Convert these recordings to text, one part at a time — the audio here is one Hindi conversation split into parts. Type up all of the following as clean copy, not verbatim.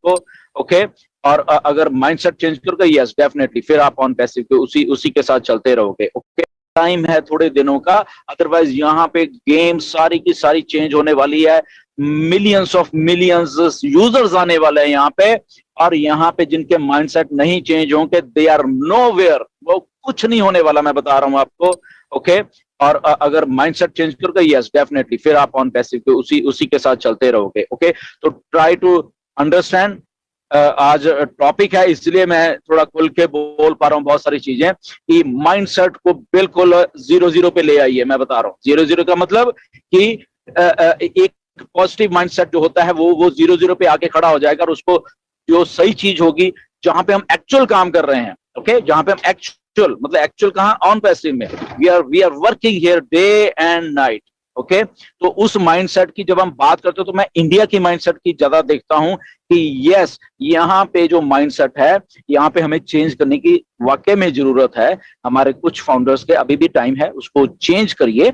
आपको। ओके, और अगर माइंडसेट चेंज करोगे, यस डेफिनेटली, फिर आप ऑन पैसिव के उसी के साथ चलते रहोगे। ओके, टाइम है थोड़े दिनों का, अदरवाइज यहाँ पे गेम सारी की सारी चेंज होने वाली है। मिलियंस ऑफ मिलियंस यूजर्स आने वाले हैं यहाँ पे, और यहाँ पे जिनके माइंडसेट नहीं चेंज होंगे, दे आर नोवेयर, वो कुछ नहीं होने वाला, मैं बता रहा हूँ आपको। ओके, और अगर माइंडसेट चेंज करोगे, यस डेफिनेटली, फिर आप ऑन पैसिव के उसी के साथ चलते रहोगे। ओके, तो ट्राई टू अंडरस्टैंड। आज टॉपिक है, इसलिए मैं थोड़ा खुल के बोल पा रहा हूँ बहुत सारी चीजें, कि माइंडसेट को बिल्कुल 0-0 पे ले आइए। मैं बता रहा हूँ 0-0 का मतलब कि एक पॉजिटिव माइंडसेट जो होता है वो 0-0 पे आके खड़ा हो जाएगा, और उसको जो सही चीज होगी, जहां पे हम एक्चुअल काम कर रहे हैं, ओके, जहां पे हम एक्चुअल, मतलब एक्चुअल कहां, ऑन पैसिव में, we are working here day and night. Okay, तो उस माइंडसेट की जब हम बात करते हो, तो मैं इंडिया की माइंडसेट की ज्यादा देखता हूं कि यस, यहाँ पे जो माइंडसेट है, यहाँ पे हमें चेंज करने की वाकई में जरूरत है। हमारे कुछ फाउंडर्स के अभी भी टाइम है, उसको चेंज करिए।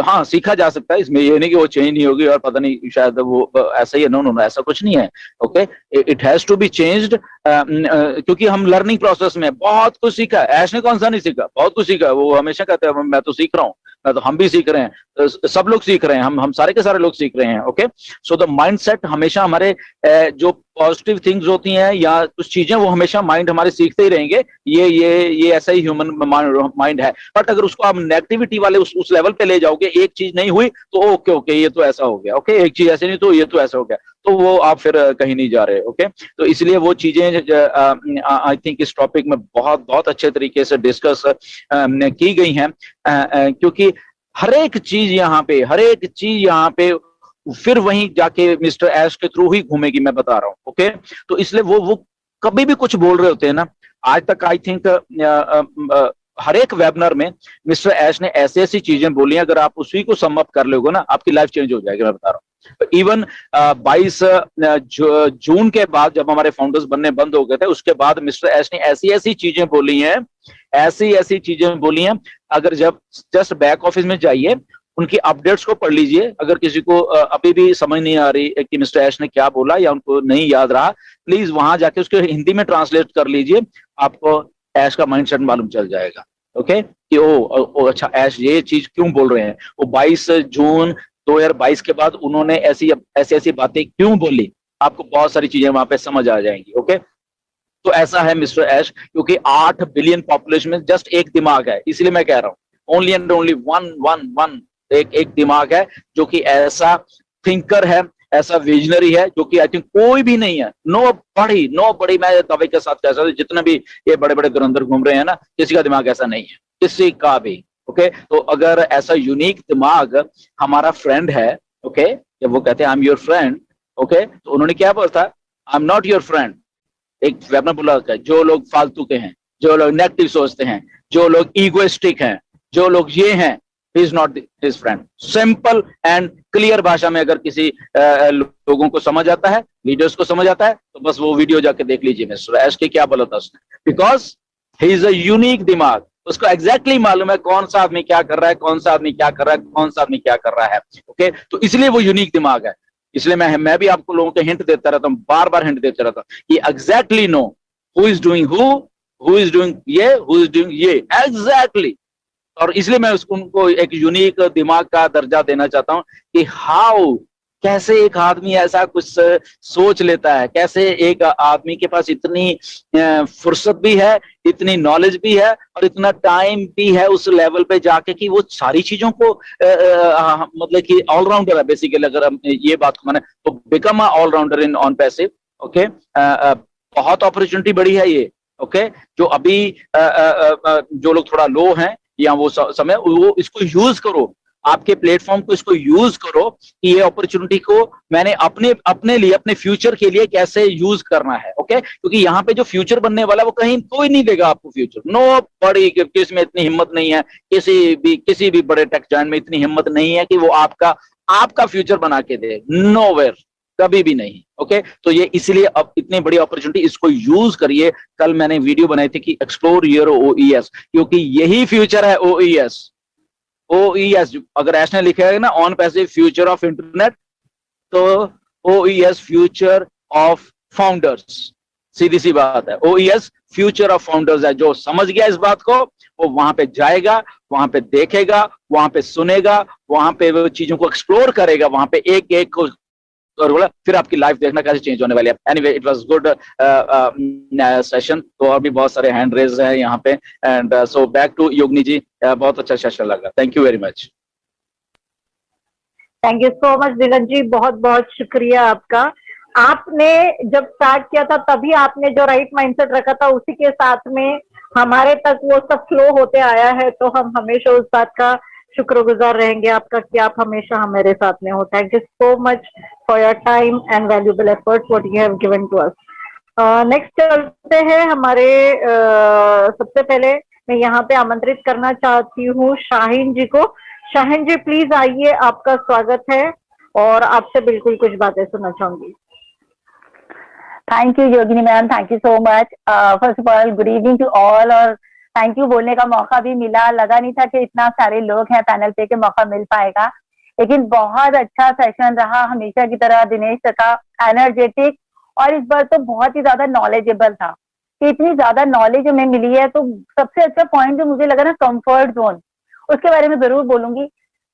हाँ, सीखा जा सकता है, इसमें ये नहीं कि वो चेंज नहीं होगी और पता नहीं शायद वो ऐसा ही है। नो नो नो, ऐसा कुछ नहीं है। Okay, it has to be changed, क्योंकि हम लर्निंग प्रोसेस में बहुत कुछ सीखा है। ऐश ने कौन सा नहीं सीखा, बहुत कुछ सीखा है। वो हमेशा कहते हैं मैं तो सीख रहा हूँ, तो हम भी सीख रहे हैं, सब लोग सीख रहे हैं, हम सारे के सारे लोग सीख रहे हैं। ओके, सो द माइंडसेट हमेशा हमारे जो पॉजिटिव थिंग्स होती हैं या कुछ चीजें, वो हमेशा माइंड हमारे सीखते ही रहेंगे। ये ऐसा ही ह्यूमन माइंड है। बट अगर उसको आप नेगेटिविटी वाले उस लेवल पे ले जाओगे, एक चीज नहीं हुई तो ओके ये तो ऐसा हो गया, ओके, एक चीज ऐसे नहीं तो ये तो ऐसा हो गया, तो वो आप फिर कहीं नहीं जा रहे। ओके, तो इसलिए वो चीजें आई थिंक इस टॉपिक में बहुत बहुत अच्छे तरीके से डिस्कस की गई हैं, क्योंकि हर एक चीज यहाँ पे फिर वहीं जाके मिस्टर ऐश के थ्रू ही घूमेगी, मैं बता रहा हूँ। ओके, तो इसलिए वो कभी भी कुछ बोल रहे होते हैं ना, आज तक आई थिंक हर एक वेबिनार में मिस्टर ऐश ने ऐसी ऐसी चीजें बोली, अगर आप उसी को सम अप कर लोगे ना, आपकी लाइफ चेंज हो जाएगी, मैं बता रहा हूँ। इवन 22 जून के बाद जब हमारे फाउंडर्स बनने बंद हो गए थे, उसके बाद मिस्टर ऐश ने ऐसी ऐसी चीजें बोली हैं, अगर जब जस्ट बैक ऑफिस में जाइए, उनकी अपडेट्स को पढ़ लीजिए। अगर किसी को अभी भी समझ नहीं आ रही कि मिस्टर ऐश ने क्या बोला या उनको नहीं याद रहा, प्लीज वहां जाके उसके हिंदी में ट्रांसलेट कर लीजिए, आपको ऐश का माइंडसेट मालूम चल जाएगा। ओके, कि ओ अच्छा, ऐश ये चीज क्यों बोल रहे हैं, वो 22 जून 2022 के बाद उन्होंने ऐसी बातें क्यों बोली, आपको बहुत सारी चीजें वहां पे समझ आ जाएंगी। ओके, तो ऐसा है मिस्टर ऐश, क्योंकि 8 बिलियन पॉपुलेशन में जस्ट एक दिमाग है, इसलिए मैं कह रहा हूँ ओनली एंड ओनली वन एक दिमाग है, जो कि ऐसा थिंकर है, ऐसा विजनरी है, जो कि आई थिंक कोई भी नहीं है। नो बड़ी मैं दावे के साथ कह सकता हूं, जितने भी ये बड़े बड़े धुरंधर घूम रहे हैं ना, किसी का दिमाग ऐसा नहीं है, किसी का भी। ओके, तो अगर ऐसा यूनिक दिमाग हमारा फ्रेंड है, ओके, जब वो कहते हैं I am your friend, okay, तो उन्होंने क्या बोला था, I am not your friend. एक वेबनार बोला, जो लोग फालतू के हैं, जो लोग नेगेटिव सोचते हैं, जो लोग ईगोइस्टिक हैं, जो लोग ये हैं, he is not his friend। Simple and clear भाषा में अगर किसी लोगों को समझ आता है, लीडर्स को समझ आता है, तो बस वो वीडियो जाके देख लीजिए मिस्टर ऐश के क्या बोला था उसने, because he is a unique दिमाग, उसको एग्जैक्टली मालूम है कौन सा आदमी क्या कर रहा है, कौन सा आदमी क्या कर रहा है, कौन सा आदमी क्या कर रहा है। ओके, तो इसलिए वो यूनिक दिमाग है। इसलिए मैं भी आपको लोगों को हिंट देता रहता हूँ, बार बार हिंट देता रहता हूँ कि exactly know who is doing who is doing ये एग्जैक्टली। और इसलिए मैं उनको एक यूनिक दिमाग का दर्जा देना चाहता हूं कि हाउ, कैसे एक आदमी ऐसा कुछ सोच लेता है, कैसे एक आदमी के पास इतनी फुर्सत भी है, इतनी नॉलेज भी है और इतना टाइम भी है उस लेवल पे जाके कि वो सारी चीजों को मतलब कि ऑलराउंडर है बेसिकली। अगर हम ये बात को माने तो become a allrounder in on passive. Okay, बहुत अपॉर्चुनिटी बड़ी है ये। ओके, जो अभी जो लोग थोड़ा लो हैं या वो समय, वो इसको यूज करो, आपके प्लेटफॉर्म को इसको यूज करो कि ये अपॉर्चुनिटी को मैंने अपने लिए, अपने फ्यूचर के लिए कैसे यूज करना है। ओके, क्योंकि यहाँ पे जो फ्यूचर बनने वाला है वो कहीं कोई नहीं देगा आपको फ्यूचर। नो बड़ी, किसी में इतनी हिम्मत नहीं है, किसी भी बड़े टेक जायंट में इतनी हिम्मत नहीं है कि वो आपका फ्यूचर बना के दे। नोवेयर, कभी भी नहीं। ओके, तो ये इसलिए अब इतनी बड़ी अपॉर्चुनिटी, इसको यूज करिए। कल मैंने वीडियो बनाई थी कि एक्सप्लोर योर ओईएस, क्योंकि यही फ्यूचर है। ओईएस अगर ऐश ने लिखा है ना, on passive future of internet, तो ओईएस फ्यूचर ऑफ फाउंडर्स। सीधी सी बात है, OES फ्यूचर ऑफ फाउंडर्स है। जो समझ गया इस बात को वो वहां पे जाएगा, वहां पे देखेगा, वहां पे सुनेगा, वहां पे वो चीजों को एक्सप्लोर करेगा, वहां पे एक एक को, और बोला फिर आपकी लाइफ देखना कैसे चेंज होने वाली है। Anyway it was good session. तो और भी बहुत सारे हैंड रेज हैं यहाँ पे, एंड सो बैक टू योगिनी जी। बहुत अच्छा सेशन लगा, thank you very much. Thank you so much दिलन जी, बहुत बहुत शुक्रिया आपका। आपने जब स्टार्ट किया था तभी आपने जो राइट माइंडसेट रखा था उसी के साथ में हमारे तक वो सब फ्लो होते आया है, तो हम हमेशा उस बात का शुक्रगुजार रहेंगे आपका कि आप हमेशा हमारे साथ में हो। Thank you so much for your time and valuable efforts what you have given to us. Next चलते हैं हमारे सबसे पहले मैं यहाँ पे आमंत्रित करना चाहती हूँ शाहीन जी को। शाहीन जी प्लीज आइए, आपका स्वागत है और आपसे बिल्कुल कुछ बातें सुनना चाहूंगी। Thank you Yogini ma'am, thank you so much. First of all good evening to all, और थैंक यू बोलने का मौका भी मिला। लगा नहीं था कि इतना सारे लोग हैं पैनल पे के मौका मिल पाएगा, लेकिन बहुत अच्छा सेशन रहा हमेशा की तरह। दिनेश का एनर्जेटिक और इस बार तो बहुत ही ज्यादा नॉलेजेबल था कि इतनी ज्यादा नॉलेज हमें मिली है। तो सबसे अच्छा पॉइंट जो मुझे लगा ना, कंफर्ट जोन, उसके बारे में जरूर बोलूंगी।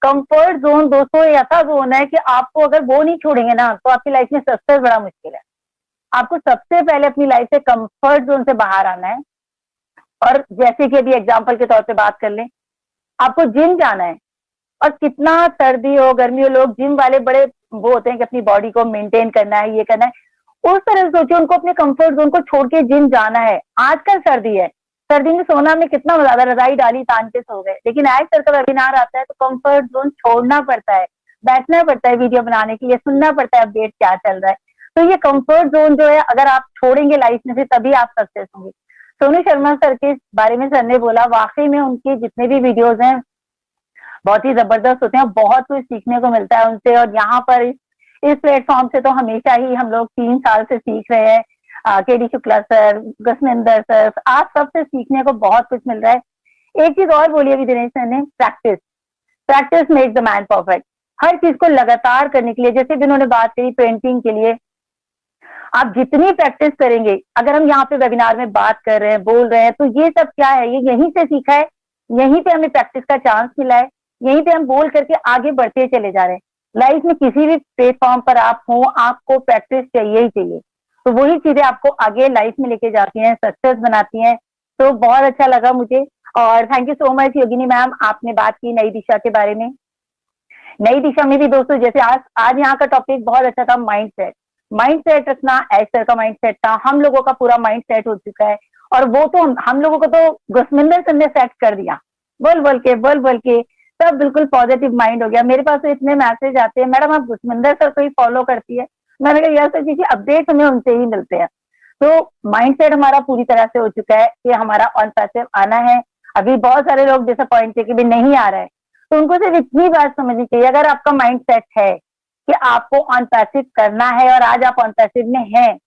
कंफर्ट जोन दोस्तों ऐसा जोन है कि आपको अगर वो नहीं छोड़ेंगे ना तो आपकी लाइफ में सक्सेस बड़ा मुश्किल है। आपको सबसे पहले अपनी लाइफ से कंफर्ट जोन से बाहर आना है। और जैसे कि अभी एग्जांपल के तौर पे बात कर लें, आपको जिम जाना है और कितना सर्दी हो गर्मी हो, लोग जिम वाले बड़े वो होते हैं कि अपनी बॉडी को मेंटेन करना है, ये करना है। उस तरह से सोचिए, उनको अपने कंफर्ट जोन को छोड़ के जिम जाना है। आजकल सर्दी है, सर्दी में सोना में कितना ज्यादा रजाई डाली तान के सो गए, लेकिन आज सर का वेबिनार आता है तो कंफर्ट जोन छोड़ना पड़ता है, बैठना पड़ता है वीडियो बनाने के लिए, सुनना पड़ता है अपडेट क्या चल रहा है। तो ये कंफर्ट जोन जो है अगर आप छोड़ेंगे लाइफ में से तभी आप सक्सेस होंगे। सोनू शर्मा सर के बारे में सर ने बोला, वाकई में उनके जितने भी वीडियोज हैं बहुत ही जबरदस्त होते हैं, बहुत कुछ सीखने को मिलता है उनसे। और यहाँ पर इस प्लेटफॉर्म से तो हमेशा ही हम लोग 3 साल से सीख रहे हैं। केडी शुक्ला सर, गस्मिंदर सर, आप सबसे सीखने को बहुत कुछ मिल रहा है। एक चीज और बोली अभी दिनेश सर ने, practice, practice make the man perfect. हर चीज को लगातार करने के लिए, जैसे भी उन्होंने बात करी पेंटिंग के लिए, आप जितनी प्रैक्टिस करेंगे, अगर हम यहाँ पे वेबिनार में बात कर रहे हैं, बोल रहे हैं, तो ये सब क्या है, ये यहीं से सीखा है, यहीं पे हमें प्रैक्टिस का चांस मिला है, यहीं पे हम बोल करके आगे बढ़ते चले जा रहे हैं। लाइफ में किसी भी प्लेटफॉर्म पर आप हो, आपको प्रैक्टिस चाहिए ही चाहिए। तो वही चीजें आपको आगे लाइफ में लेके जाती हैं, सक्सेस बनाती हैं। तो बहुत अच्छा लगा मुझे, और thank you so much Yogini ma'am, आपने बात की नई दिशा के बारे में। नई दिशा में भी दोस्तों, जैसे आज यहाँ का टॉपिक बहुत अच्छा था, माइंड सेट। माइंड सेट रखना, ऐसा का माइंड सेट था, हम लोगों का पूरा माइंड सेट हो चुका है। और वो तो हम लोगों को तो गुसमिंदर सर ने सेट कर दिया, बोल बोल के सब बिल्कुल पॉजिटिव माइंड हो गया। मेरे पास तो इतने मैसेज आते हैं, मैडम आप गुसमिंदर सर को ही फॉलो करती है। मैंने कहा यार सर, क्योंकि अपडेट हमें उनसे ही मिलते हैं। तो माइंड सेट हमारा पूरी तरह से हो चुका है कि हमारा ऑन पैसिव आना है। अभी बहुत सारे लोग डिसअपॉइंट थे कि भी नहीं आ रहा है, तो उनको सिर्फ इतनी बात समझनी चाहिए, अगर आपका माइंड सेट है कि आपको ऑन पैसिव करना है और आज आप ऑन पैसिव में हैं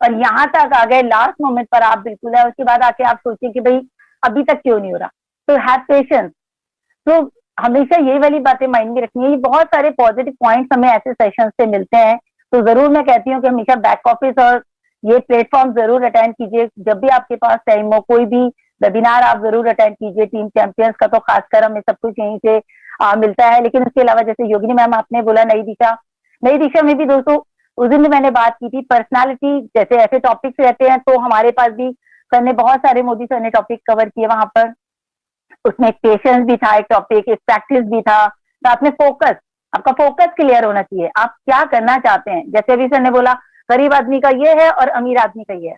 और यहाँ तक आ गए, लास्ट मोमेंट पर आप बिल्कुल है, उसके बाद आके आप सोचिए कि भाई अभी तक क्यों नहीं हो रहा। तो हैव पेशेंस। तो हमेशा यही वाली बातें माइंड में रखनी है। ये बहुत सारे पॉजिटिव पॉइंट्स हमें ऐसे सेशन से मिलते हैं। तो जरूर मैं कहती हूँ कि हमेशा बैक ऑफिस और ये प्लेटफॉर्म जरूर अटेंड कीजिए, जब भी आपके पास टाइम हो। कोई भी वेबिनार आप जरूर अटेंड कीजिए। टीम चैंपियंस का तो खासकर हमें सब कुछ यहीं से मिलता है। लेकिन उसके अलावा जैसे योगिनी मैम आपने बोला नई दिशा में भी दोस्तों उस दिन मैंने बात की थी पर्सनालिटी, जैसे ऐसे टॉपिक्स रहते हैं तो हमारे पास भी सर ने बहुत सारे, मोदी सर ने टॉपिक कवर किए वहां पर। उसमें पेशेंस भी था एक टॉपिक, एक प्रैक्टिस भी था, साथ में फोकस। आपका फोकस क्लियर होना चाहिए, आप क्या करना चाहते हैं। जैसे अभी सर ने बोला गरीब आदमी का ये है और अमीर आदमी का ये है,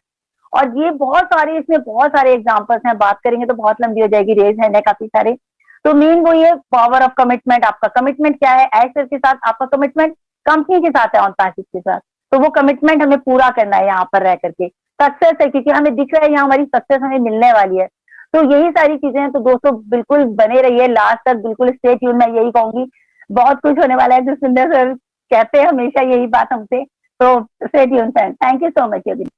और ये बहुत सारे, इसमें बहुत सारे एग्जांपल्स हैं, बात करेंगे तो बहुत लंबी हो जाएगी, रेज है काफी सारे। तो मेन वो ये पावर ऑफ कमिटमेंट। आपका कमिटमेंट क्या है एज सर के साथ, आपका कमिटमेंट कंपनी के साथ है, ऑन पैसिव के साथ। तो वो कमिटमेंट हमें पूरा करना है यहाँ पर रह करके। सक्सेस है क्योंकि हमें दिख रहा है यहाँ हमारी सक्सेस हमें मिलने वाली है। तो यही सारी चीजें हैं। तो दोस्तों बिल्कुल बने रहिए लास्ट तक, बिल्कुल स्टे ट्यून, मैं यही कहूंगी। बहुत कुछ होने वाला है, जो सुंदर सर कहते हैं हमेशा यही बात हमसे। तो stay tune friend, thank you so much Yogini.